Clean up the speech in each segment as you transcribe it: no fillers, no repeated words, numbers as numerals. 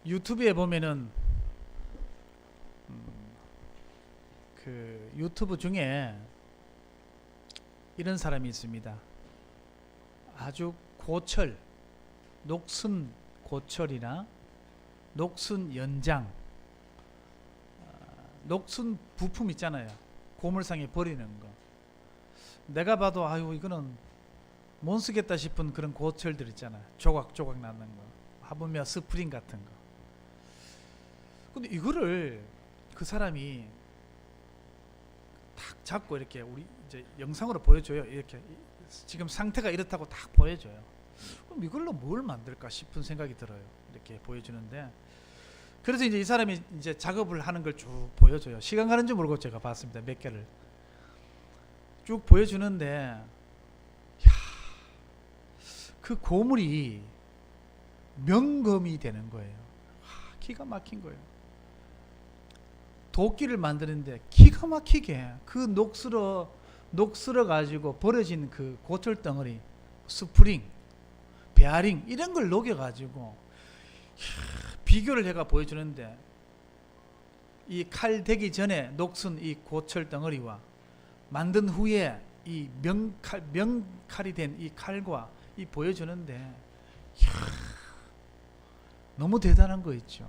유튜브에 보면은 그 유튜브 중에 이런 사람이 있습니다. 아주 고철, 녹슨 고철이나 녹슨 연장, 녹슨 부품 있잖아요. 고물상에 버리는 거. 내가 봐도 아유 이거는 못 쓰겠다 싶은 그런 고철들 있잖아요. 조각조각 나는 거. 하물며 스프링 같은 거. 근데 이거를 그 사람이 탁 잡고 이렇게 우리 이제 영상으로 보여줘요. 이렇게 지금 상태가 이렇다고 딱 보여줘요. 그럼 이걸로 뭘 만들까 싶은 생각이 들어요. 이렇게 보여주는데, 그래서 이제 이 사람이 이제 작업을 하는 걸 쭉 보여줘요. 시간 가는 줄 모르고 제가 봤습니다. 몇 개를 쭉 보여주는데, 그 고물이 명검이 되는 거예요. 기가 막힌 거예요. 도끼를 만드는데 기가 막히게 그 녹슬어 가지고 버려진 그 고철 덩어리, 스프링, 베어링 이런 걸 녹여 가지고 비교를 해가 보여주는데, 이 칼 되기 전에 녹슨 이 고철 덩어리와 만든 후에 이 명칼이 된 이 칼과 이 보여주는데, 너무 대단한 거 있죠.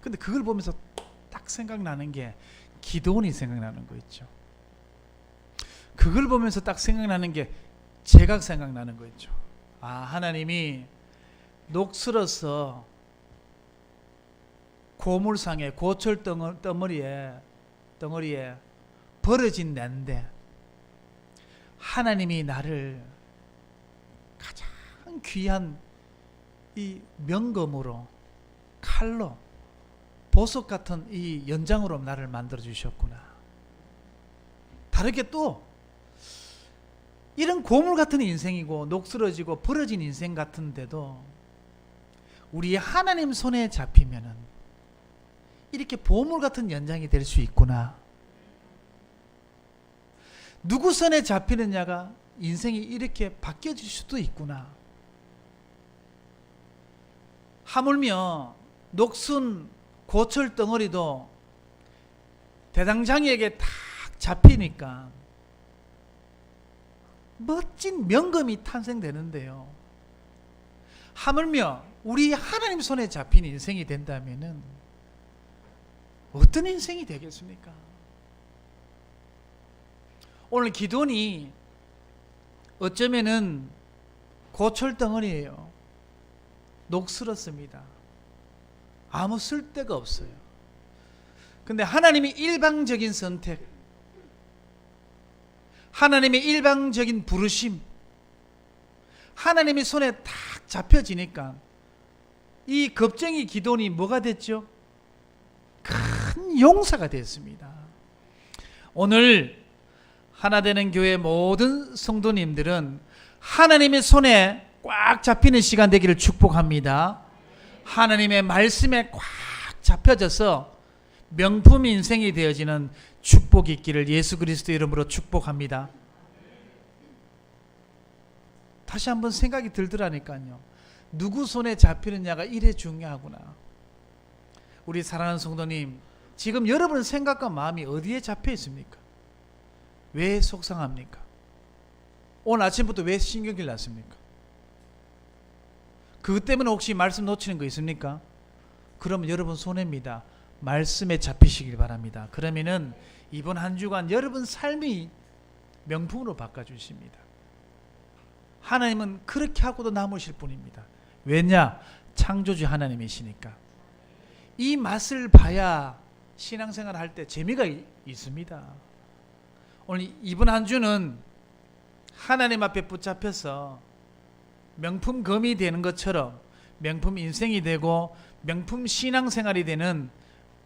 근데 그걸 보면서 딱 생각나는 게 기도원이 생각나는 거 있죠. 그걸 보면서 딱 생각나는 게 제가 생각나는 거 있죠. 아, 하나님이 녹슬어서 고물상에 고철 덩어리에 버려진 낸데, 하나님이 나를 가장 귀한 이 명검으로, 칼로, 보석 같은 이 연장으로 나를 만들어 주셨구나. 다르게 또 이런 고물 같은 인생이고 녹슬어지고 버려진 인생 같은데도 우리 하나님 손에 잡히면은 이렇게 보물 같은 연장이 될 수 있구나. 누구 손에 잡히느냐가 인생이 이렇게 바뀌어질 수도 있구나. 하물며 녹슨 고철 덩어리도 대당장이에게 탁 잡히니까 멋진 명검이 탄생되는데요. 하물며 우리 하나님 손에 잡힌 인생이 된다면은 어떤 인생이 되겠습니까? 오늘 기도원이 어쩌면은 고철 덩어리예요. 녹슬었습니다. 아무 쓸데가 없어요. 근데 하나님이 일방적인 선택, 하나님의 일방적인 부르심, 하나님의 손에 탁 잡혀지니까 이 겁쟁이 기도원이 뭐가 됐죠? 큰 용사가 됐습니다. 오늘 하나되는 교회 모든 성도님들은 하나님의 손에 꽉 잡히는 시간 되기를 축복합니다. 하나님의 말씀에 꽉 잡혀져서 명품 인생이 되어지는 축복이 있기를 예수 그리스도 이름으로 축복합니다. 다시 한번 생각이 들더라니까요. 누구 손에 잡히느냐가 이래 중요하구나. 우리 사랑하는 성도님, 지금 여러분의 생각과 마음이 어디에 잡혀 있습니까? 왜 속상합니까? 오늘 아침부터 왜 신경질 났습니까? 그것 때문에 혹시 말씀 놓치는 거 있습니까? 그러면 여러분 손해입니다. 말씀에 잡히시길 바랍니다. 그러면은 이번 한 주간 여러분 삶이 명품으로 바꿔주십니다. 하나님은 그렇게 하고도 남으실 분입니다. 왜냐? 창조주 하나님이시니까. 이 맛을 봐야 신앙생활 할 때 재미가 있습니다. 오늘 이번 한 주는 하나님 앞에 붙잡혀서 명품 검이 되는 것처럼 명품 인생이 되고 명품 신앙생활이 되는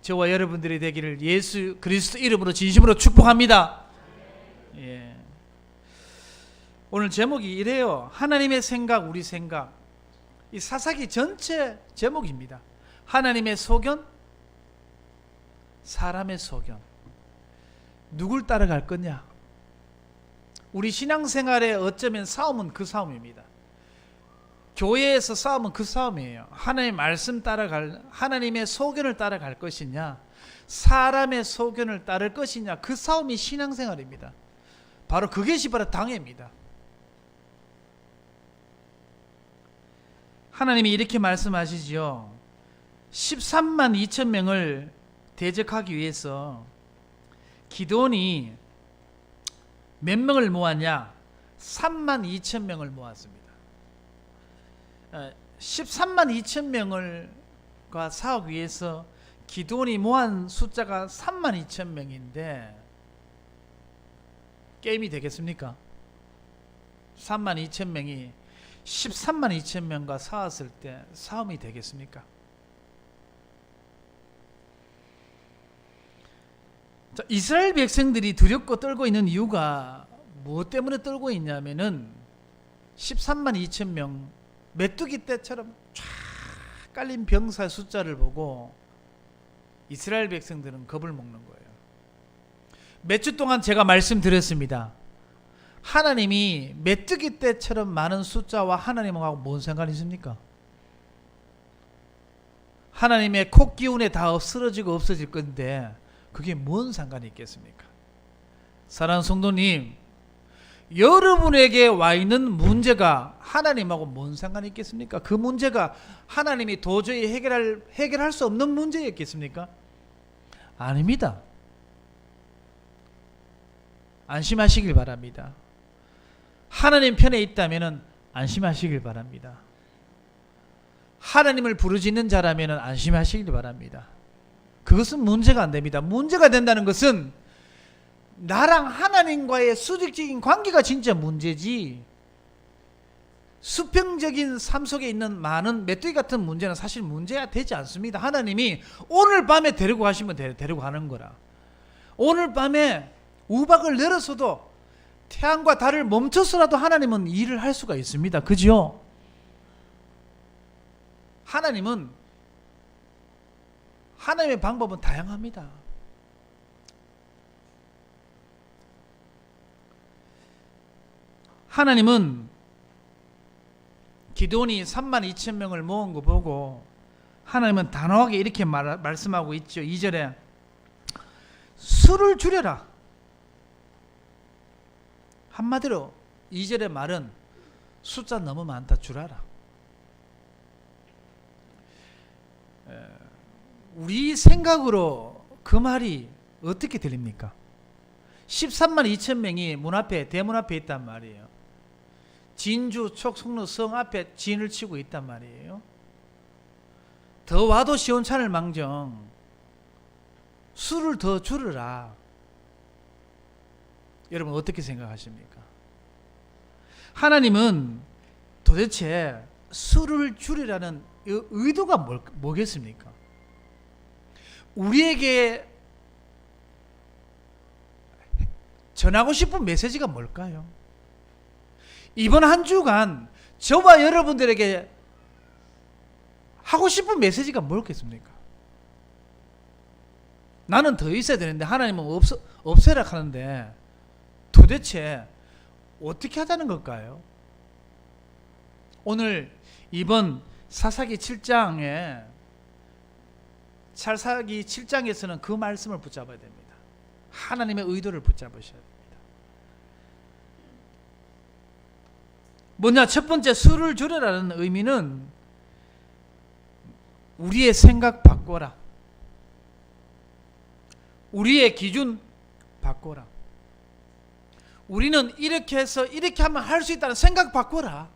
저와 여러분들이 되기를 예수 그리스도 이름으로 진심으로 축복합니다. 예. 오늘 제목이 이래요. 하나님의 생각, 우리 생각. 이 사사기 전체 제목입니다. 하나님의 소견, 사람의 소견. 누굴 따라갈 거냐? 우리 신앙생활에 어쩌면 싸움은 그 싸움입니다. 교회에서 싸움은 그 싸움이에요. 하나님의 말씀 따라갈, 하나님의 소견을 따라갈 것이냐, 사람의 소견을 따를 것이냐, 그 싸움이 신앙생활입니다. 바로 그것이 바로 당회입니다. 하나님이 이렇게 말씀하시지요. 13만 2천 명을 대적하기 위해서 기드온이 몇 명을 모았냐? 3만 2천 명을 모았습니다. 13만 2천 명을과 싸우기 위해서 기드온이 모은 숫자가 3만 2천 명인데 게임이 되겠습니까? 3만 2천 명이 13만 2천 명과 싸웠을 때 싸움이 되겠습니까? 자, 이스라엘 백성들이 두렵고 떨고 있는 이유가 무엇 때문에 떨고 있냐면은 13만 2천 명 메뚜기 떼처럼 쫙 깔린 병사의 숫자를 보고 이스라엘 백성들은 겁을 먹는 거예요. 몇 주 동안 제가 말씀드렸습니다. 하나님이 메뚜기 떼처럼 많은 숫자와 하나님하고 뭔 상관이 있습니까? 하나님의 콧 기운에 다 쓰러지고 없어질 건데 그게 뭔 상관이 있겠습니까? 사랑하는 성도님, 여러분에게 와 있는 문제가 하나님하고 뭔 상관이 있겠습니까? 그 문제가 하나님이 도저히 해결할 수 없는 문제였겠습니까? 아닙니다. 안심하시길 바랍니다. 하나님 편에 있다면 안심하시길 바랍니다. 하나님을 부르짖는 자라면 안심하시길 바랍니다. 그것은 문제가 안 됩니다. 문제가 된다는 것은 나랑 하나님과의 수직적인 관계가 진짜 문제지, 수평적인 삶 속에 있는 많은 메뚜기 같은 문제는 사실 문제가 되지 않습니다. 하나님이 오늘 밤에 데리고 가시면 데리고 가는 거라. 오늘 밤에 우박을 내려서도 태양과 달을 멈춰서라도 하나님은 일을 할 수가 있습니다. 그죠? 하나님의 방법은 다양합니다. 하나님은 기드온이 3만 2천 명을 모은 거 보고 하나님은 단호하게 이렇게 말씀하고 있죠. 2절에 수를 줄여라. 한마디로 2절의 말은 숫자 너무 많다, 줄여라. 우리 생각으로 그 말이 어떻게 들립니까? 13만 2천 명이 대문 앞에 있단 말이에요. 진주, 촉송로 성 앞에 진을 치고 있단 말이에요. 더 와도 시원찮을 망정 수를 더 줄여라. 여러분 어떻게 생각하십니까? 하나님은 도대체 수를 줄이라는 의도가 뭐겠습니까? 우리에게 전하고 싶은 메시지가 뭘까요? 이번 한 주간 저와 여러분들에게 하고 싶은 메시지가 뭐겠습니까? 나는 더 있어야 되는데 하나님은 없애라 하는데 도대체 어떻게 하자는 걸까요? 오늘 이번 사사기 7장에 사사기 7장에서는 그 말씀을 붙잡아야 됩니다. 하나님의 의도를 붙잡으셔야 됩니다. 뭐냐? 첫 번째, 수를 줄여라는 의미는 우리의 생각 바꿔라. 우리의 기준 바꿔라. 우리는 이렇게 해서 이렇게 하면 할 수 있다는 생각 바꿔라.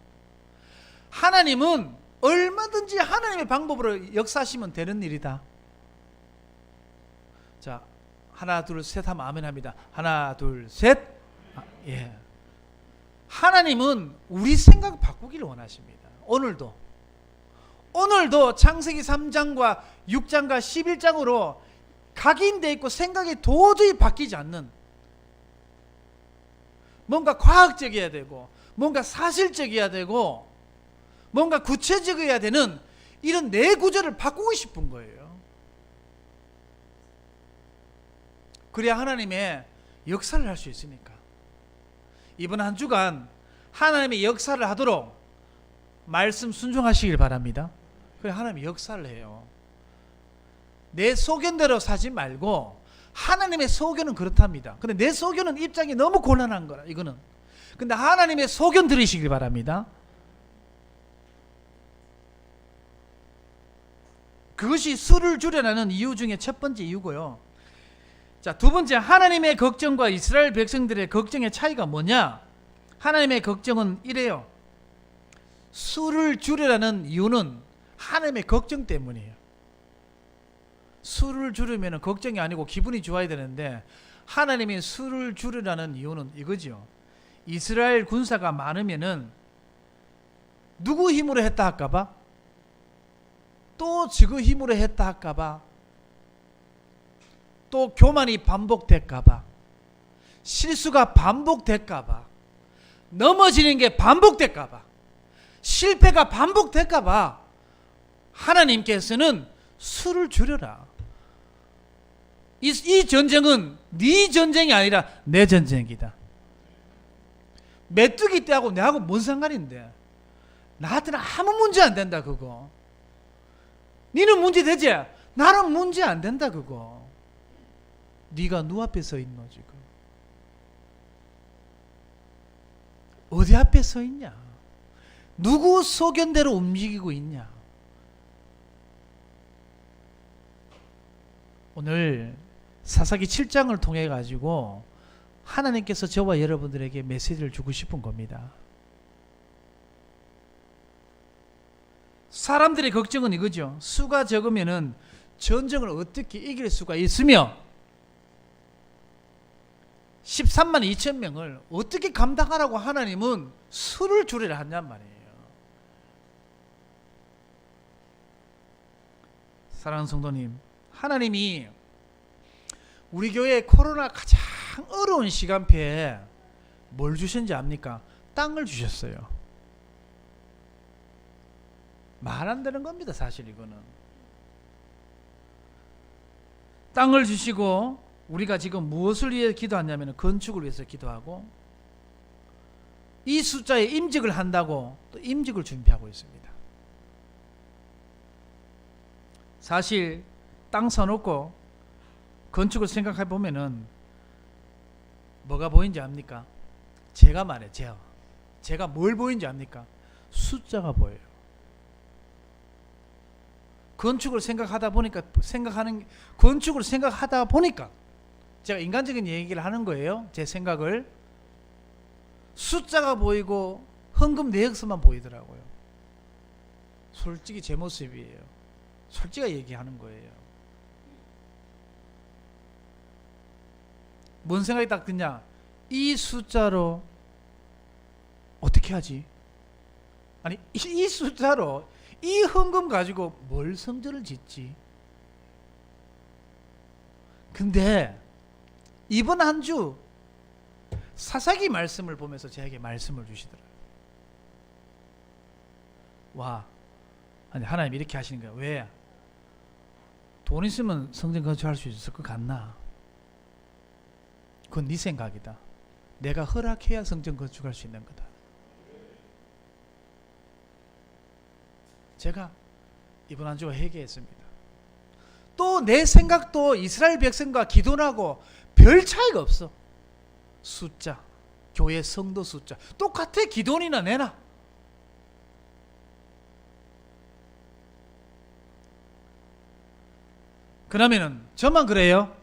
하나님은 얼마든지 하나님의 방법으로 역사하시면 되는 일이다. 자, 하나 둘 셋 하면 아멘 합니다. 하나 둘 셋. 예. 하나님은 우리 생각 바꾸기를 원하십니다. 오늘도 창세기 3장과 6장과 11장으로 각인되어 있고 생각이 도저히 바뀌지 않는, 뭔가 과학적이어야 되고 뭔가 사실적이어야 되고 뭔가 구체적이어야 되는 이런 내 구조를 바꾸고 싶은 거예요. 그래야 하나님의 역사를 할 수 있으니까. 이번 한 주간 하나님의 역사를 하도록 말씀 순종하시길 바랍니다. 그래 하나님이 역사를 해요. 내 소견대로 사지 말고 하나님의 소견은 그렇답니다. 근데 내 소견은 입장이 너무 곤란한 거라 이거는. 근데 하나님의 소견 들으시길 바랍니다. 그것이 수를 줄여라는 이유 중에 첫 번째 이유고요. 자, 두 번째, 하나님의 걱정과 이스라엘 백성들의 걱정의 차이가 뭐냐? 하나님의 걱정은 이래요. 수를 줄여라는 이유는 하나님의 걱정 때문이에요. 수를 줄이면 걱정이 아니고 기분이 좋아야 되는데 하나님이 수를 줄이라는 이유는 이거죠. 이스라엘 군사가 많으면은 누구 힘으로 했다 할까봐, 또 지구 힘으로 했다 할까봐, 또 교만이 반복될까봐, 실수가 반복될까봐, 넘어지는 게 반복될까봐, 실패가 반복될까봐 하나님께서는 수를 줄여라. 이 전쟁은 네 전쟁이 아니라 내 전쟁이다. 메뚜기 떼하고 내하고 뭔 상관인데? 나한테는 아무 문제 안 된다 그거. 니는 문제 되지? 나는 문제 안 된다 그거. 네가 누 앞에 서 있노 지금? 어디 앞에 서 있냐? 누구 소견대로 움직이고 있냐? 오늘 사사기 7장을 통해 가지고 하나님께서 저와 여러분들에게 메시지를 주고 싶은 겁니다. 사람들의 걱정은 이거죠. 수가 적으면은 전쟁을 어떻게 이길 수가 있으며 13만 2천 명을 어떻게 감당하라고 하나님은 수를 줄이라 한단 말이에요. 사랑하는 성도님, 하나님이 우리 교회 코로나 가장 어려운 시간표에 뭘 주셨는지 압니까? 땅을 주셨어요. 말 안 되는 겁니다. 사실 이거는. 땅을 주시고 우리가 지금 무엇을 위해 기도하냐면 건축을 위해서 기도하고, 이 숫자에 임직을 한다고 또 임직을 준비하고 있습니다. 사실 땅 사놓고 건축을 생각해 보면은 뭐가 보이는지 압니까? 제가 말해요. 제가 뭘 보이는지 압니까? 숫자가 보여요. 건축을 생각하다 보니까 제가 인간적인 얘기를 하는 거예요. 제 생각을. 숫자가 보이고 헌금 내역서만 보이더라고요. 솔직히 제 모습이에요. 솔직히 얘기하는 거예요. 뭔 생각이 딱 드냐? 이 숫자로 어떻게 하지? 아니, 이 숫자로 이 헌금 가지고 뭘 성전을 짓지? 근데 이번 한 주 사사기 말씀을 보면서 저에게 말씀을 주시더라고요. 와, 아니 하나님 이렇게 하시는 거야. 왜? 돈 있으면 성전 건축할 수 있을 것 같나? 그건 네 생각이다. 내가 허락해야 성전 건축할 수 있는 거다. 제가 이번 한 주가 회개했습니다. 또 내 생각도 이스라엘 백성과 기도하고 별 차이가 없어. 숫자, 교회 성도 숫자 똑같아. 기도원이나 내나. 그러면은 저만 그래요?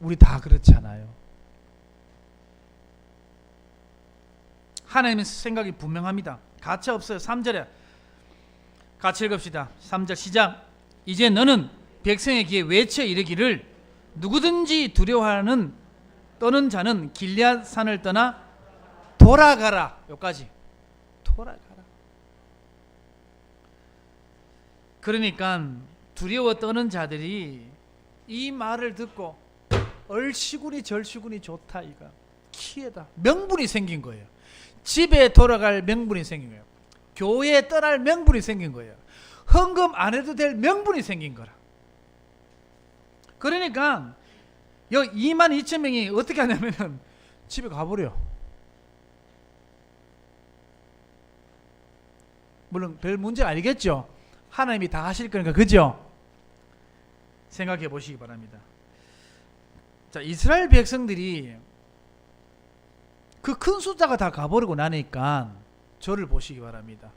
우리 다 그렇잖아요. 하나님의 생각이 분명합니다. 가차 없어요. 3절에 같이 읽읍시다. 3절 시작. 이제 너는 백성의 귀에 외쳐 이르기를 누구든지 두려워하는 떠는 자는 길앗 산을 떠나 돌아가라. 여기까지. 돌아가라. 그러니까 두려워 떠는 자들이 이 말을 듣고 얼씨구니 절씨구니 좋다 이거. 키에다 명분이 생긴 거예요. 집에 돌아갈 명분이 생긴 거예요. 교회에 떠날 명분이 생긴 거예요. 헌금 안 해도 될 명분이 생긴 거라. 그러니까 2만 2천 명이 어떻게 하냐면은 집에 가버려. 물론 별 문제가 아니겠죠. 하나님이 다 하실 거니까, 그죠? 생각해 보시기 바랍니다. 자, 이스라엘 백성들이 그 큰 숫자가 다 가버리고 나니까 저를 보시기 바랍니다.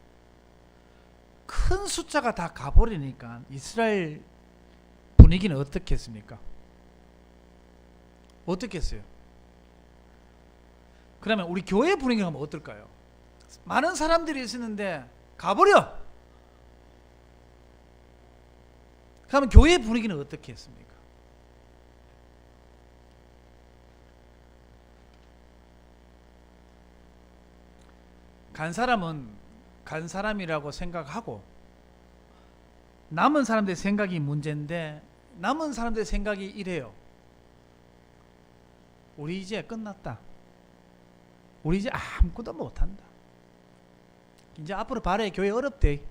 큰 숫자가 다 가버리니까 이스라엘 분위기는 어떻겠습니까? 어떻겠어요? 그러면 우리 교회 분위기가 어떨까요? 많은 사람들이 있었는데 가버려! 그러면 교회 분위기는 어떻겠습니까? 간 사람은 간 사람이라고 생각하고 남은 사람들의 생각이 문제인데 남은 사람들의 생각이 이래요. 우리 이제 끝났다. 우리 이제 아무것도 못한다. 이제 앞으로 바래. 교회 어렵대.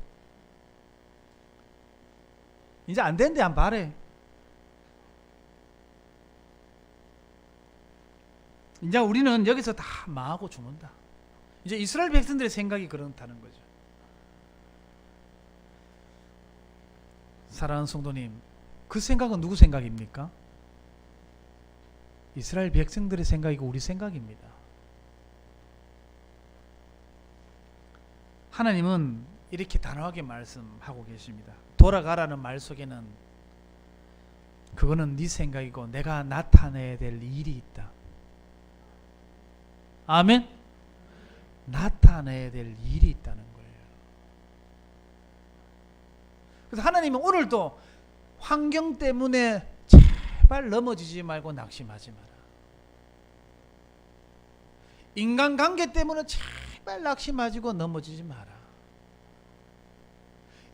이제 안 된대. 안 바래. 이제 우리는 여기서 다 망하고 죽는다. 이제 이스라엘 백성들의 생각이 그렇다는 거죠. 사랑하는 성도님, 그 생각은 누구 생각입니까? 이스라엘 백성들의 생각이고 우리 생각입니다. 하나님은 이렇게 단호하게 말씀하고 계십니다. 돌아가라는 말 속에는 그거는 네 생각이고 내가 나타내야 될 일이 있다. 아멘? 나타내야 될 일이 있다는 거예요. 그래서 하나님은 오늘도 환경 때문에 제발 넘어지지 말고 낙심하지 마라. 인간관계 때문에 제발 낙심하지고 넘어지지 마라.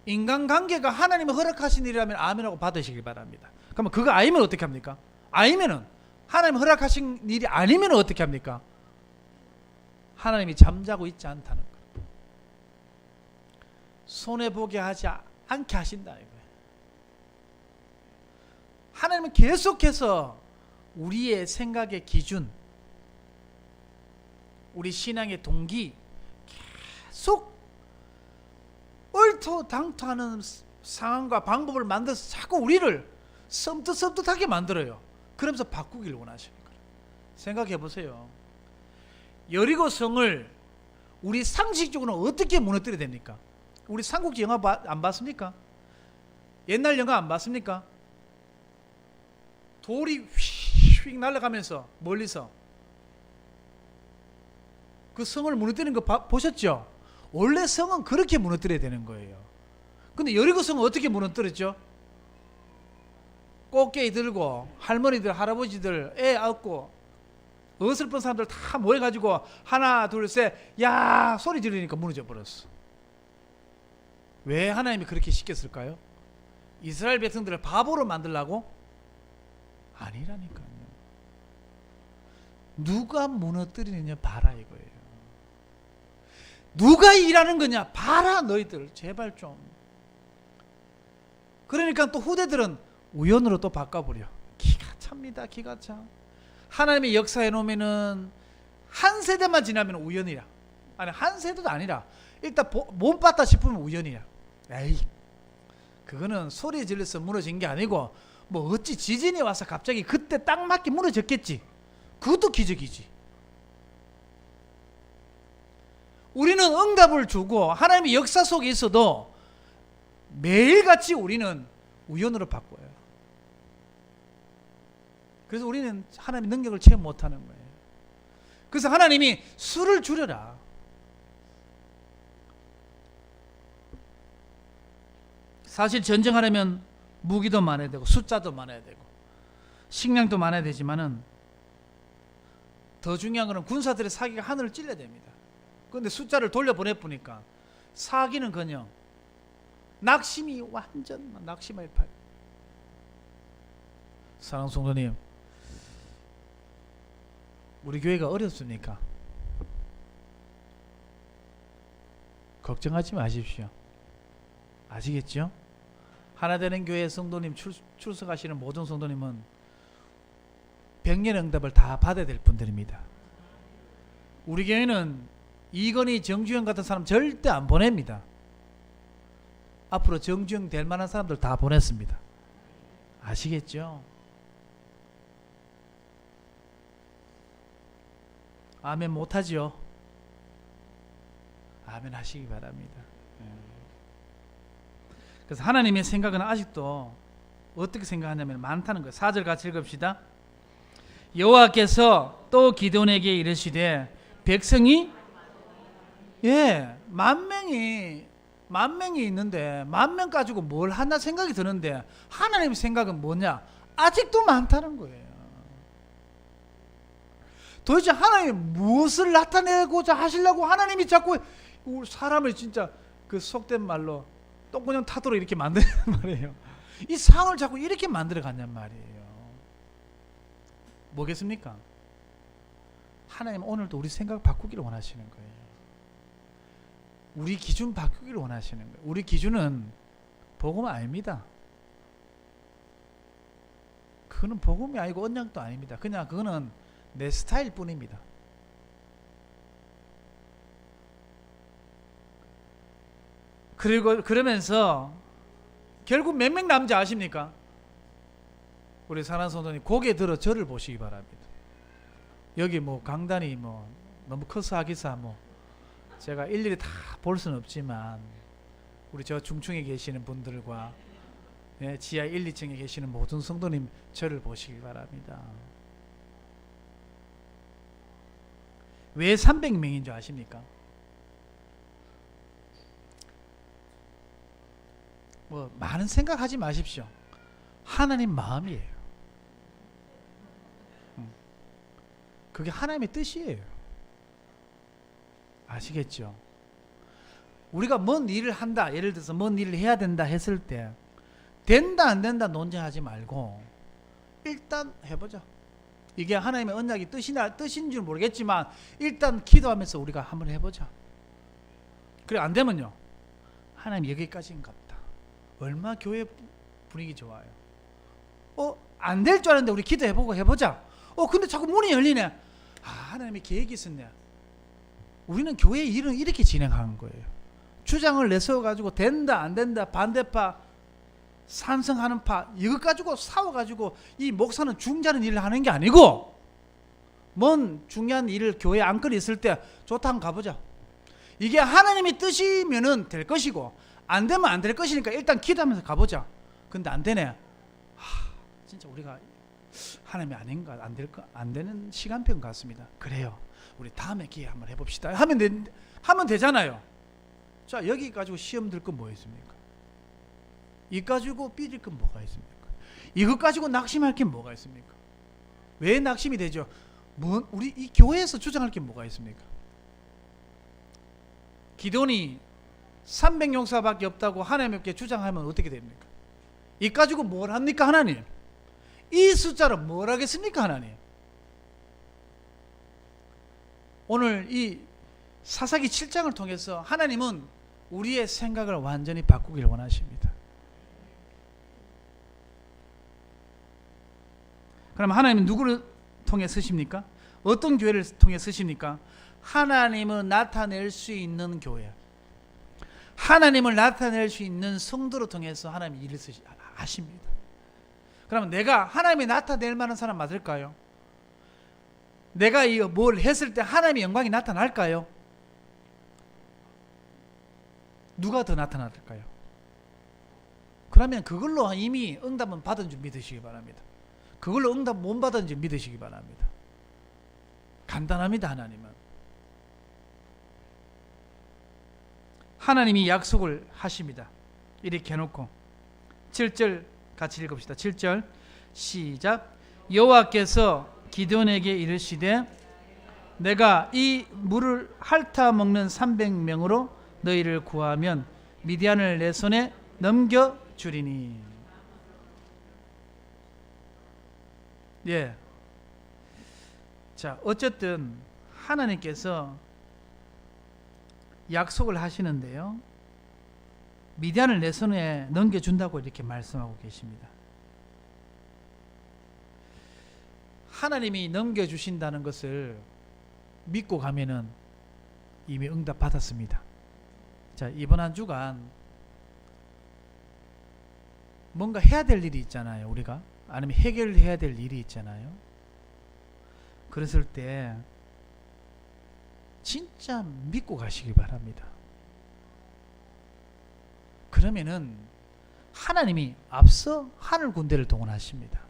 인간관계가 하나님이 허락하신 일이라면 아멘하고 받으시길 바랍니다. 그러면 그거 아니면 어떻게 합니까? 아니면은 하나님 허락하신 일이 아니면 어떻게 합니까? 하나님이 잠자고 있지 않다는 것. 손해보게 하지 않게 하신다 이거예요. 하나님은 계속해서 우리의 생각의 기준, 우리 신앙의 동기 계속 얼토당토하는 상황과 방법을 만들어서 자꾸 우리를 섬뜩섬뜩하게 만들어요. 그러면서 바꾸길 원하시는 거예요. 생각해 보세요. 여리고 성을 우리 상식적으로는 어떻게 무너뜨려야 됩니까? 우리 삼국지 영화 안 봤습니까? 옛날 영화 안 봤습니까? 돌이 휙휙 날아가면서 멀리서 그 성을 무너뜨리는 거 보셨죠? 원래 성은 그렇게 무너뜨려야 되는 거예요. 근데 여리고 성은 어떻게 무너뜨렸죠? 꽃게이 들고 할머니들 할아버지들 애 안고 어설픈 사람들 다 모여가지고 하나 둘 셋 야 소리 지르니까 무너져 버렸어. 왜 하나님이 그렇게 시켰을까요? 이스라엘 백성들을 바보로 만들라고? 아니라니까요. 누가 무너뜨리느냐 봐라 이거예요. 누가 일하는 거냐 봐라 너희들 제발 좀. 그러니까 또 후대들은 우연으로 또 바꿔버려. 기가 찹니다. 기가 차. 하나님의 역사해 놓으면은 한 세대만 지나면 우연이야. 아니 한 세대도 아니라 일단 못 봤다 싶으면 우연이야. 에이 그거는 소리 질러서 무너진 게 아니고 뭐 어찌 지진이 와서 갑자기 그때 딱 맞게 무너졌겠지. 그것도 기적이지. 우리는 응답을 주고 하나님의 역사 속에 있어도 매일같이 우리는 우연으로 바꿔요. 그래서 우리는 하나님의 능력을 체험 못하는 거예요. 그래서 하나님이 수를 줄여라. 사실 전쟁하려면 무기도 많아야 되고 숫자도 많아야 되고 식량도 많아야 되지만은 더 중요한 것은 군사들의 사기가 하늘을 찔러야 됩니다. 그런데 숫자를 돌려보내보니까 사기는커녕 낙심이 완전 낙심의 일파요. 사랑하는 성도님, 우리 교회가 어렵습니까? 걱정하지 마십시오. 아시겠죠? 하나되는 교회 성도님 출석하시는 모든 성도님은 백년의 응답을 다 받아야 될 분들입니다. 우리 교회는 이건희, 정주영 같은 사람 절대 안 보냅니다. 앞으로 정주행 될 만한 사람들 다 보냈습니다. 아시겠죠? 아멘 못하죠? 아멘 하시기 바랍니다. 그래서 하나님의 생각은 아직도 어떻게 생각하냐면 많다는 거예요. 4절 같이 읽읍시다. 여호와께서 또 기드온에게 이르시되 백성이 만 명이 있는데 10,000명 가지고 뭘 하나 생각이 드는데 하나님의 생각은 뭐냐? 아직도 많다는 거예요. 도대체 하나님이 무엇을 나타내고자 하시려고 하나님이 자꾸 사람을 진짜 그 속된 말로 똥구녕 타도록 이렇게 만드는 말이에요. 이 상을 자꾸 이렇게 만들어 간단 말이에요. 뭐겠습니까? 하나님 오늘도 우리 생각 바꾸기를 원하시는 거예요. 우리 기준 바꾸기를 원하시는 거예요. 우리 기준은 복음 아닙니다. 그거는 복음이 아니고 언약도 아닙니다. 그냥 그거는 내 스타일 뿐입니다. 그리고 그러면서 결국 몇 명 남지 아십니까? 우리 사랑하는 성도님 고개 들어 저를 보시기 바랍니다. 여기 뭐 강단이 뭐 너무 커서 하기사 뭐 제가 일일이 다 볼 수는 없지만 우리 저 중층에 계시는 분들과 지하 1, 2층에 계시는 모든 성도님 저를 보시기 바랍니다. 왜 300명인 줄 아십니까? 뭐 많은 생각하지 마십시오. 하나님 마음이에요. 그게 하나님의 뜻이에요. 아시겠죠? 우리가 뭔 일을 한다, 예를 들어서 뭔 일을 해야 된다 했을 때 된다 안 된다 논쟁하지 말고 일단 해보자. 이게 하나님의 언약이 뜻인 줄 모르겠지만 일단 기도하면서 우리가 한번 해보자. 그래 안 되면요, 하나님 여기까지인가 보다. 얼마 교회 분위기 좋아요. 안 될 줄 알았는데 우리 기도해보고 해보자. 근데 자꾸 문이 열리네. 하나님의 계획이 있었네. 우리는 교회 일은 이렇게 진행하는 거예요. 주장을 내세워가지고 된다 안 된다 반대파 찬성하는 파 이것 가지고 싸워가지고 이 목사는 중재하는 일을 하는 게 아니고 뭔 중요한 일을 교회 안건이 있을 때 좋다 한번 가보자. 이게 하나님의 뜻이면은 될 것이고 안 되면 안 될 것이니까 일단 기도하면서 가보자. 근데 안 되네. 진짜 우리가 하나님이 아닌가 안 되는 시간표 같습니다. 그래요. 우리 다음에 기회 한번 해봅시다. 하면 되잖아요. 자, 여기 가지고 시험 들 건 뭐 있습니까? 이 가지고 삐질 건 뭐가 있습니까? 이것 가지고 낙심할 게 뭐가 있습니까? 왜 낙심이 되죠? 우리 이 교회에서 주장할 게 뭐가 있습니까? 기도니 300용사밖에 없다고 하나님께 주장하면 어떻게 됩니까? 이 가지고 뭘 합니까 하나님? 이 숫자로 뭘 하겠습니까 하나님? 오늘 이 사사기 7장을 통해서 하나님은 우리의 생각을 완전히 바꾸기를 원하십니다. 그럼 하나님은 누구를 통해 쓰십니까? 어떤 교회를 통해 쓰십니까? 하나님을 나타낼 수 있는 교회, 하나님을 나타낼 수 있는 성도를 통해서 하나님이 일을 하십니다. 그러면 내가 하나님이 나타낼 만한 사람 맞을까요? 내가 뭘 했을 때 하나님의 영광이 나타날까요? 누가 더 나타날까요? 그러면 그걸로 이미 응답은 받은 줄 믿으시기 바랍니다. 그걸로 응답 못 받은 줄 믿으시기 바랍니다. 간단합니다. 하나님이 약속을 하십니다. 이렇게 해놓고 7절 같이 읽읍시다. 7절 시작. 여호와께서 기드온에게 이르시되 내가 이 물을 핥아 먹는 300명으로 너희를 구하면 미디안을 내 손에 넘겨주리니. 자, 어쨌든 하나님께서 약속을 하시는데요, 미디안을 내 손에 넘겨준다고 이렇게 말씀하고 계십니다. 하나님이 넘겨주신다는 것을 믿고 가면은 이미 응답 받았습니다. 자, 이번 한 주간 뭔가 해야 될 일이 있잖아요. 우리가 아니면 해결해야 될 일이 있잖아요. 그랬을 때 진짜 믿고 가시기 바랍니다. 그러면은 하나님이 앞서 하늘 군대를 동원하십니다.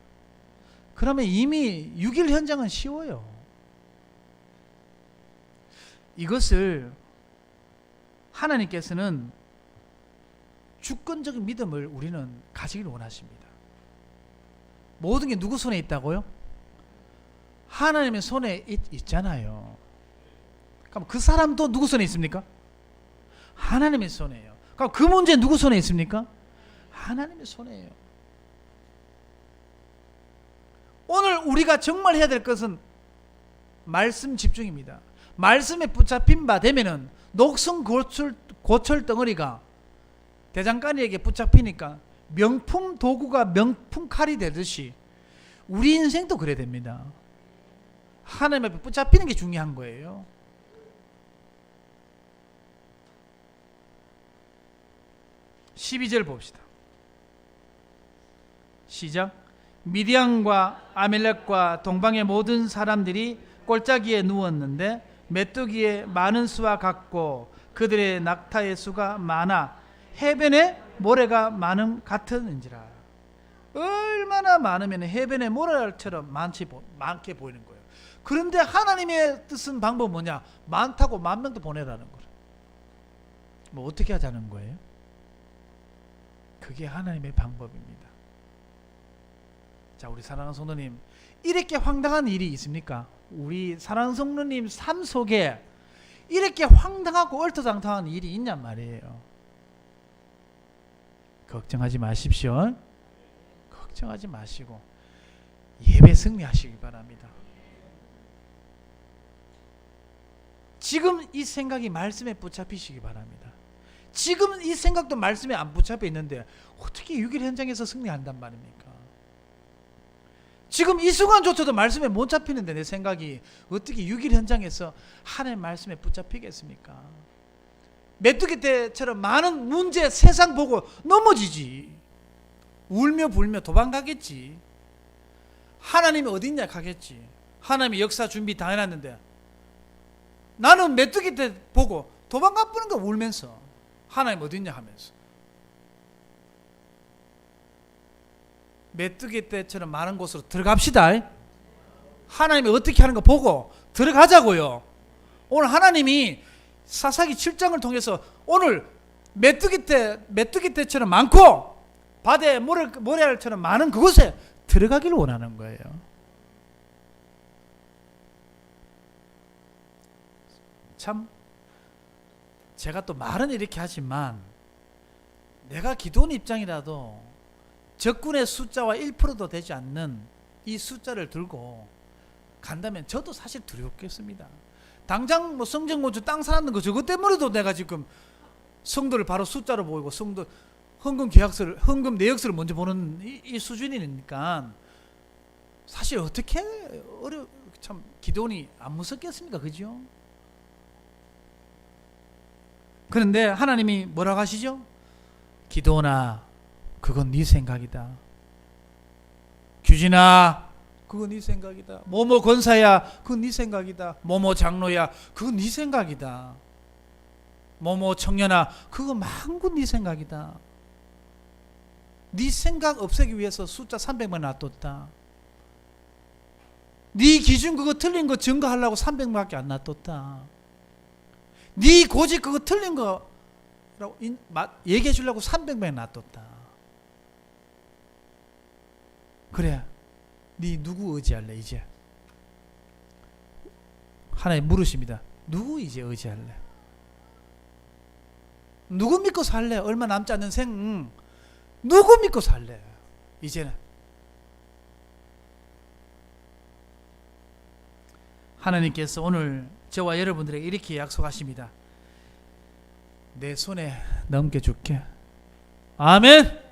그러면 이미 6일 현장은 쉬워요. 이것을 하나님께서는 주권적인 믿음을 우리는 가지길 원하십니다. 모든 게 누구 손에 있다고요? 하나님의 손에 있잖아요. 그럼 그 사람도 누구 손에 있습니까? 하나님의 손에요. 그럼 그 문제 누구 손에 있습니까? 하나님의 손에요. 오늘 우리가 정말 해야 될 것은 말씀 집중입니다. 말씀에 붙잡힌 바 되면은 녹슨 고철 덩어리가 대장간이에게 붙잡히니까 명품 도구가 명품 칼이 되듯이 우리 인생도 그래야 됩니다. 하나님 앞에 붙잡히는 게 중요한 거예요. (12절) 봅시다. 시작. 미디안과 아멜렉과 동방의 모든 사람들이 골짜기에 누웠는데 메뚜기의 많은 수와 같고 그들의 낙타의 수가 많아 해변에 모래가 많음 같은지라. 얼마나 많으면 해변에 모래처럼 많게 보이는 거예요. 그런데 하나님의 뜻은 방법은 뭐냐? 많다고 10,000명도 보내라는 거예요. 뭐 어떻게 하자는 거예요? 그게 하나님의 방법입니다. 자, 우리 사랑하는 성도님, 이렇게 황당한 일이 있습니까? 우리 사랑하는 성도님 삶 속에 이렇게 황당하고 얼토당토한 일이 있냔 말이에요. 걱정하지 마십시오. 걱정하지 마시고 예배 승리하시기 바랍니다. 지금 이 생각이 말씀에 붙잡히시기 바랍니다. 지금 이 생각도 말씀에 안 붙잡혀 있는데 어떻게 6일 현장에서 승리한단 말입니까? 지금 이 순간조차도 말씀에 못 잡히는데 내 생각이 어떻게 6일 현장에서 하나님 말씀에 붙잡히겠습니까? 메뚜기 때처럼 많은 문제 세상 보고 넘어지지. 울며 불며 도망가겠지. 하나님이 어딨냐 가겠지. 하나님이 역사 준비 다 해놨는데 나는 메뚜기 때 보고 도망가 뿌는 거 울면서 하나님 어딨냐 하면서 메뚜기 때처럼 많은 곳으로 들어갑시다. 하나님이 어떻게 하는 거 보고 들어가자고요. 오늘 하나님이 사사기 7장을 통해서 오늘 메뚜기 때처럼 많고 바다에 모래알처럼 많은 그곳에 들어가기를 원하는 거예요. 참 제가 또 말은 이렇게 하지만 내가 기도원 입장이라도 적군의 숫자와 1%도 되지 않는 이 숫자를 들고 간다면 저도 사실 두렵겠습니다. 당장 뭐 성전건축 땅 사놨는 거 저것 때문에도 내가 지금 성도를 바로 숫자로 보이고 성도 헌금 내역서를 먼저 보는 이 수준이니까 사실 어떻게 참 기도원이 안 무섭겠습니까? 그죠? 그런데 하나님이 뭐라고 하시죠? 기도원아, 그건 네 생각이다. 규진아, 그건 네 생각이다. 뭐뭐 권사야, 그건 네 생각이다. 뭐뭐 장로야, 그건 네 생각이다. 뭐뭐 청년아, 그거 만군 네 생각이다. 네 생각 없애기 위해서 숫자 300만 놔뒀다. 네 기준 그거 틀린 거 증거하려고 300만밖에 안 놔뒀다. 네 고집 그거 틀린 거라고 얘기해 주려고 300만 놔뒀다. 그래, 네 누구 의지할래 이제? 하나님 물으십니다. 누구 이제 의지할래? 누구 믿고 살래? 얼마 남지 않는 생 누구 믿고 살래? 이제는 하나님께서 오늘 저와 여러분들에게 이렇게 약속하십니다. 내 손에 넘겨줄게. 아멘.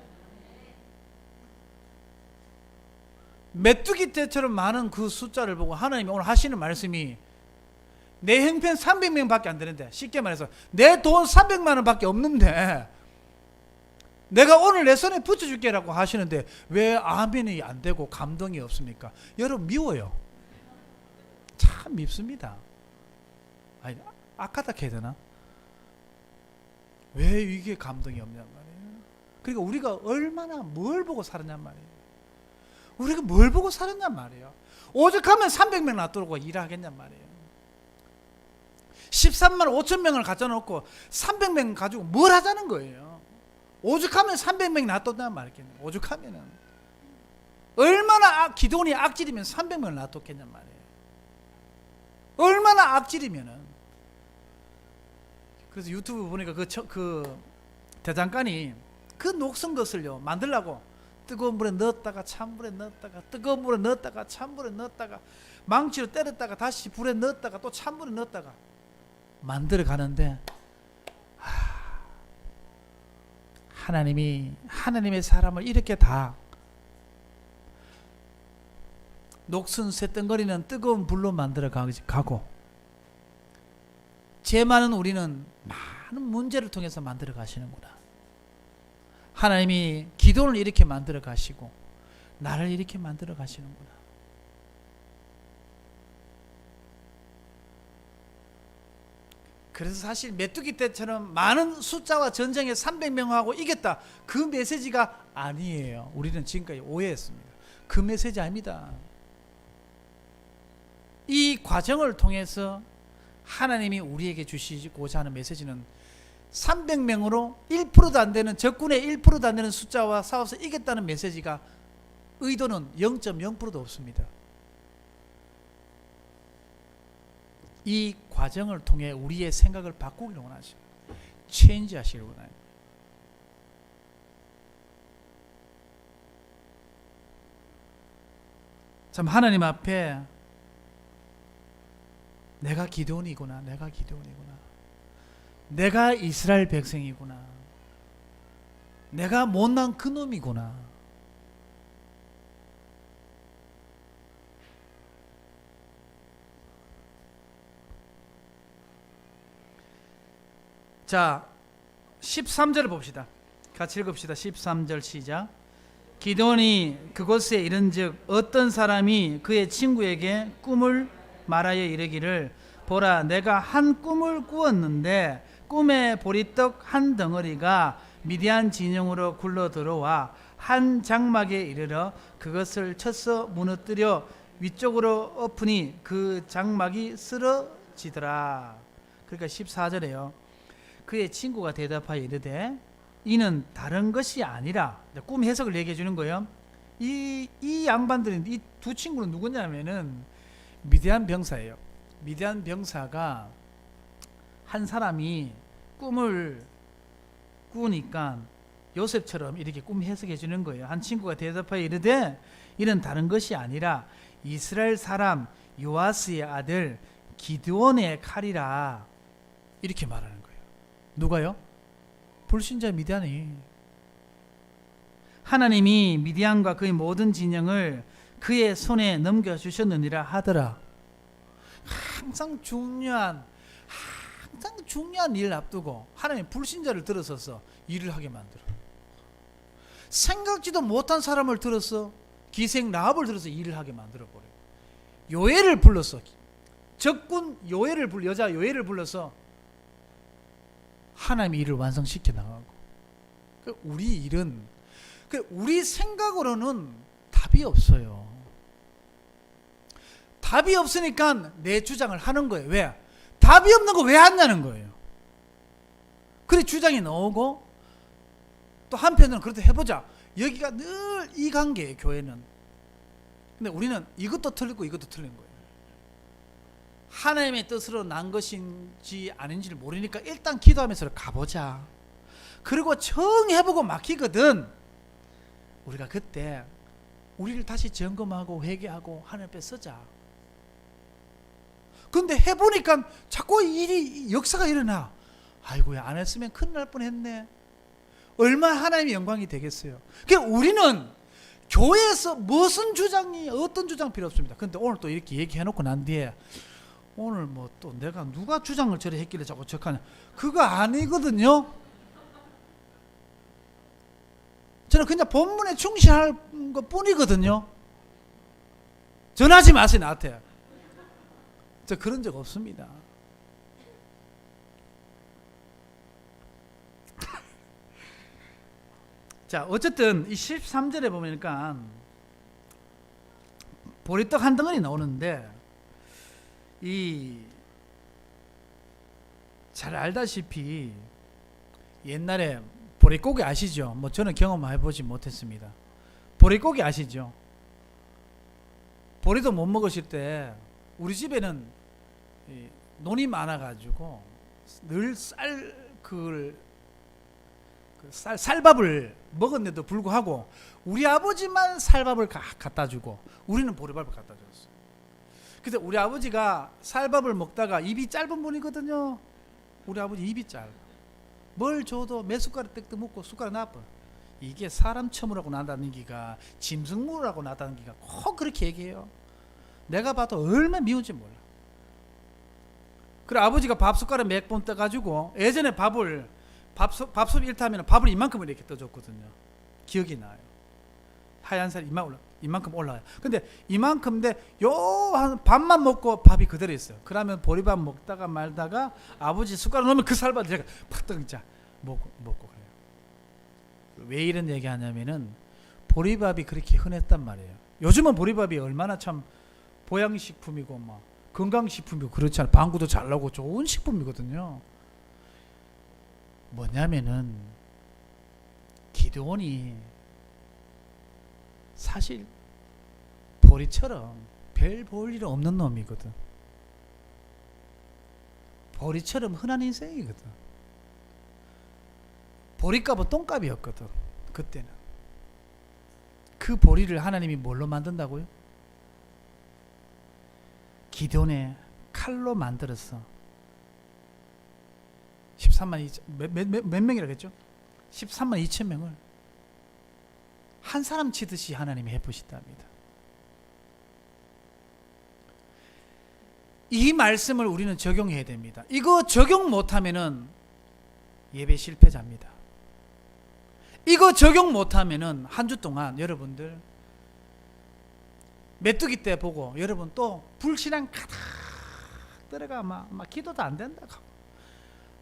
메뚜기 때처럼 많은 그 숫자를 보고 하나님이 오늘 하시는 말씀이 내 형편 300명 밖에 안 되는데, 쉽게 말해서 내 돈 300만 원 밖에 없는데 내가 오늘 내 손에 붙여줄게라고 하시는데 왜 아멘이 안 되고 감동이 없습니까? 여러분 미워요. 참 밉습니다. 아니, 악하다 해야 되나? 왜 이게 감동이 없냔 말이에요. 그러니까 우리가 얼마나 뭘 보고 살았냔 말이에요. 우리가 뭘 보고 살았냔 말이에요. 오죽하면 300명 놔두고 일하겠냔 말이에요. 13만 5천 명을 갖다 놓고 300명 가지고 뭘 하자는 거예요. 오죽하면 300명 놔뒀단 말이겠네요. 오죽하면은 얼마나 기도원이 악질이면 300명을 놔뒀겠냔 말이에요. 얼마나 악질이면은. 그래서 유튜브 보니까 그 대장간이 그 녹슨 것을요 만들라고 뜨거운 물에 넣었다가 찬물에 넣었다가 뜨거운 물에 넣었다가 찬물에 넣었다가 망치로 때렸다가 다시 불에 넣었다가 또 찬물에 넣었다가 만들어 가는데 하나님의 사람을 이렇게 다 녹슨 쇳덩거리는 뜨거운 불로 만들어 가고 죄 많은 우리는 많은 문제를 통해서 만들어 가시는구나. 하나님이 기도를 이렇게 만들어 가시고 나를 이렇게 만들어 가시는구나. 그래서 사실 메뚜기 때처럼 많은 숫자와 전쟁에 300명하고 이겼다. 그 메시지가 아니에요. 우리는 지금까지 오해했습니다. 그 메시지 아닙니다. 이 과정을 통해서 하나님이 우리에게 주시고자 하는 메시지는 300명으로 1%도 안 되는 적군의 1%도 안 되는 숫자와 싸워서 이겼다는 메시지가 의도는 0.0%도 없습니다. 이 과정을 통해 우리의 생각을 바꾸기를 원하십니다. 체인지 하시길 원합니다. 참 하나님 앞에 내가 기드온이구나. 내가 이스라엘 백성이구나. 내가 못난 그 놈이구나. 자, 13절을 봅시다. 같이 읽읍시다. 13절 시작. 기드온이 그곳에 이른즉 어떤 사람이 그의 친구에게 꿈을 말하여 이르기를 보라 내가 한 꿈을 꾸었는데 꿈에 보리떡 한 덩어리가 미디안 진영으로 굴러 들어와 한 장막에 이르러 그것을 쳐서 무너뜨려 위쪽으로 엎으니 그 장막이 쓰러지더라. 그러니까 14절에요. 그의 친구가 대답하여 이르되 이는 다른 것이 아니라 꿈 해석을 얘기해 주는 거예요. 이 양반들은 이 두 친구는 누구냐면은 미디안 병사예요. 미디안 병사가 한 사람이 꿈을 꾸니까 요셉처럼 이렇게 꿈 해석해 주는 거예요. 한 친구가 대답하여 이르되 이는 다른 것이 아니라 이스라엘 사람 요아스의 아들 기드온의 칼이라 이렇게 말하는 거예요. 누가요? 불신자 미디안이. 하나님이 미디안과 그의 모든 진영을 그의 손에 넘겨주셨느니라 하더라. 항상 중요한 일 앞두고 하나님 불신자를 들어서서 일을 하게 만들어. 생각지도 못한 사람을 들어서 기생 라합을 들어서 일을 하게 만들어버려요. 요엘을 불러서 적군 여자 요엘을 불러서 하나님의 일을 완성시켜 나가고. 우리 일은 우리 생각으로는 답이 없어요. 답이 없으니까 내 주장을 하는 거예요. 왜? 답이 없는 거 왜 하냐는 거예요. 그래 주장이 나오고 또 한편으로는 그래도 해보자. 여기가 늘 이 관계예요. 교회는. 근데 우리는 이것도 틀리고 이것도 틀린 거예요. 하나님의 뜻으로 난 것인지 아닌지를 모르니까 일단 기도하면서 가보자. 그리고 정해보고 막히거든. 우리가 그때 우리를 다시 점검하고 회개하고 하나님 앞에 서자. 근데 해보니까 자꾸 역사가 일어나. 아이고야, 안 했으면 큰일 날 뻔했네. 얼마나 하나님의 영광이 되겠어요. 그러니까 우리는 교회에서 무슨 주장이 어떤 주장 필요 없습니다. 근데 오늘 또 이렇게 얘기해놓고 난 뒤에 오늘 뭐 또 내가 누가 주장을 저래 했길래 자꾸 적하냐. 그거 아니거든요. 저는 그냥 본문에 충실할 것 뿐이거든요. 전하지 마세요, 나한테. 저 그런 적 없습니다. 자, 어쨌든 이 13절에 보니까 보리떡 한 덩어리 나오는데, 이 잘 알다시피 옛날에 보릿고기 아시죠? 뭐 저는 경험해보지 못했습니다. 보릿고기 아시죠? 보리도 못 먹으실 때 우리 집에는 논이 많아가지고 늘 쌀밥을 먹었는데도 불구하고 우리 아버지만 쌀밥을 갖다 주고 우리는 보리밥을 갖다 줬어요. 그래서 우리 아버지가 쌀밥을 먹다가 입이 짧은 분이거든요. 우리 아버지 입이 짧아. 뭘 줘도 몇 숟가락 뜩뜩 먹고 숟가락 나빠. 이게 사람 처물하고 난다는 기가 짐승물하고 난다는 기가 꼭 그렇게 얘기해요. 내가 봐도 얼마나 미운지 몰라. 그래 아버지가 밥 숟가락 몇 번 떠가지고 예전에 밥솥 일타면 밥을 이만큼을 이렇게 떠줬거든요. 기억이 나요. 하얀 살이 이만큼 올라와요. 근데 이만큼인데 한 밥만 먹고 밥이 그대로 있어요. 그러면 보리밥 먹다가 말다가 아버지 숟가락 넣으면 그 쌀밥을 제가 팍 떠서 먹고 그래요. 왜 이런 얘기 하냐면은 보리밥이 그렇게 흔했단 말이에요. 요즘은 보리밥이 얼마나 참 보양식품이고 막 건강식품이고 그렇잖아요. 방구도 잘 나오고 좋은 식품이거든요. 뭐냐면은 기드온이 사실 보리처럼 별 볼 일 없는 놈이거든. 보리처럼 흔한 인생이거든. 보리값은 똥값이었거든. 그때는. 그 보리를 하나님이 뭘로 만든다고요? 기드온의 칼로 만들었어. 13만 2천 몇 명이라고 했죠? 13만 2천 명을 한 사람 치듯이 하나님이 해보신답니다. 이 말씀을 우리는 적용해야 됩니다. 이거 적용 못하면은 예배 실패자입니다. 이거 적용 못하면은 한 주 동안 여러분들 메뚜기 때 보고 여러분 또 불신앙 가득 들어가 막 기도도 안 된다.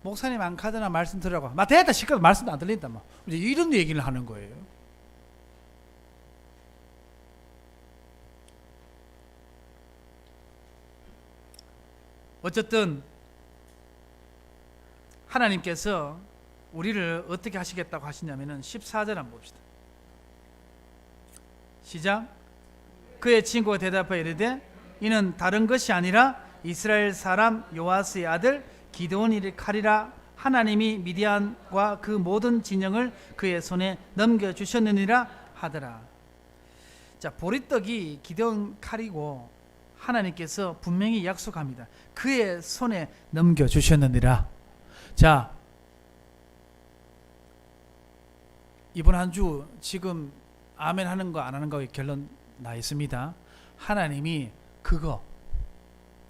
목사님 안 가더나 말씀 들으라고. 막 대다 시끄러 말씀도 안 들린다. 막 이제 이런 얘기를 하는 거예요. 어쨌든 하나님께서 우리를 어떻게 하시겠다고 하시냐면은 14절 한번 봅시다. 시작. 그의 친구가 대답하여 이르되 이는 다른 것이 아니라 이스라엘 사람 요아스의 아들 기드온이 칼이라. 하나님이 미디안과 그 모든 진영을 그의 손에 넘겨주셨느니라 하더라. 자, 보리떡이 기드온 칼이고 하나님께서 분명히 약속합니다. 그의 손에 넘겨주셨느니라. 자, 이번 한 주 지금 아멘 하는 거 안 하는 거의 결론 나 있습니다. 하나님이 그거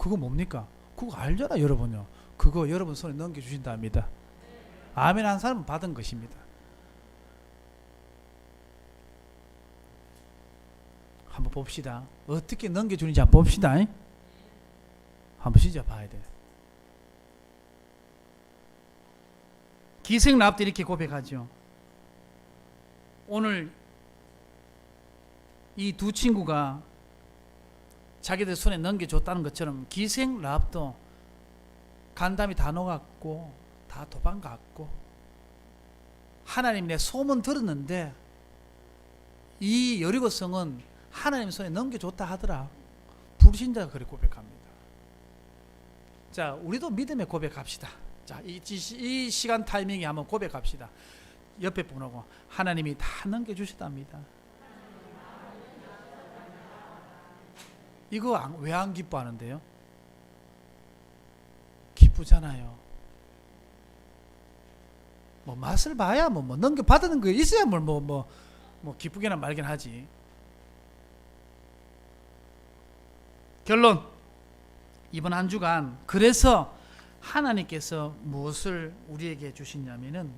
뭡니까? 그거 알잖아 여러분요. 그거 여러분 손에 넘겨주신다 합니다. 아멘 한 사람은 받은 것입니다. 한번 봅시다. 어떻게 넘겨주는지 한번 봅시다. 한번 진짜 봐야 돼. 기생 랍도 이렇게 고백하죠. 오늘 이 두 친구가 자기들 손에 넘겨줬다는 것처럼 기생 랍도 간담이 다 녹았고 다 도망갔고 하나님 내 소문 들었는데 이 여리고성은 하나님 손에 넘겨줬다 하더라. 불신자가 그렇게 고백합니다. 자, 우리도 믿음의 고백합시다. 자, 이 시간 타이밍에 한번 고백합시다. 옆에 분하고 하나님이 다 넘겨주셨답니다. 이거 왜 안 기뻐하는데요? 기쁘잖아요. 뭐 맛을 봐야 뭐 넘겨받는 거 있어야 뭐 기쁘게나 말긴 하지. 결론, 이번 한 주간 그래서 하나님께서 무엇을 우리에게 주시냐면은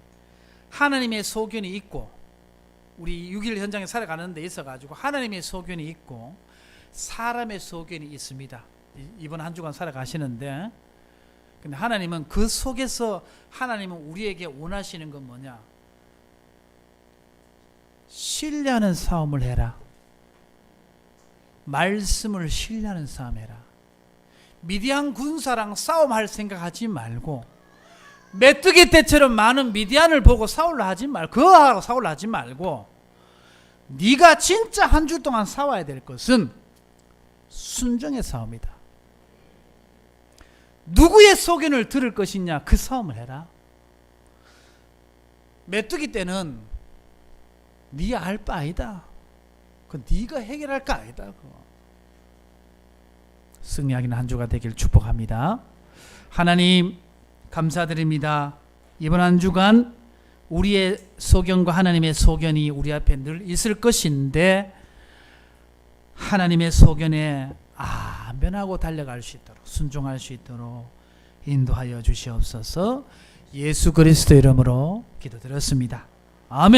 하나님의 소견이 있고 우리 6일 현장에 살아가는 데 있어가지고 하나님의 소견이 있고 사람의 소견이 있습니다. 이번 한 주간 살아가시는데, 근데 하나님은 그 속에서 하나님은 우리에게 원하시는 건 뭐냐? 신뢰하는 싸움을 해라. 말씀을 신뢰하는 싸움 해라. 미디안 군사랑 싸움할 생각하지 말고, 메뚜기 떼처럼 많은 미디안을 보고 싸우려 하지 말고, 그거하고 싸우려 하지 말고, 네가 진짜 한 주 동안 싸워야 될 것은 순종의 싸움이다. 누구의 소견을 들을 것이냐, 그 싸움을 해라. 메뚜기 떼는 네 알 바 아니다. 그 네가 해결할 거 아니다. 그거. 승리하기는 한 주가 되길 축복합니다. 하나님 감사드립니다. 이번 한 주간 우리의 소견과 하나님의 소견이 우리 앞에 늘 있을 것인데, 하나님의 소견에 아멘하고 달려갈 수 있도록, 순종할 수 있도록 인도하여 주시옵소서. 예수 그리스도 이름으로 기도드렸습니다. 아멘.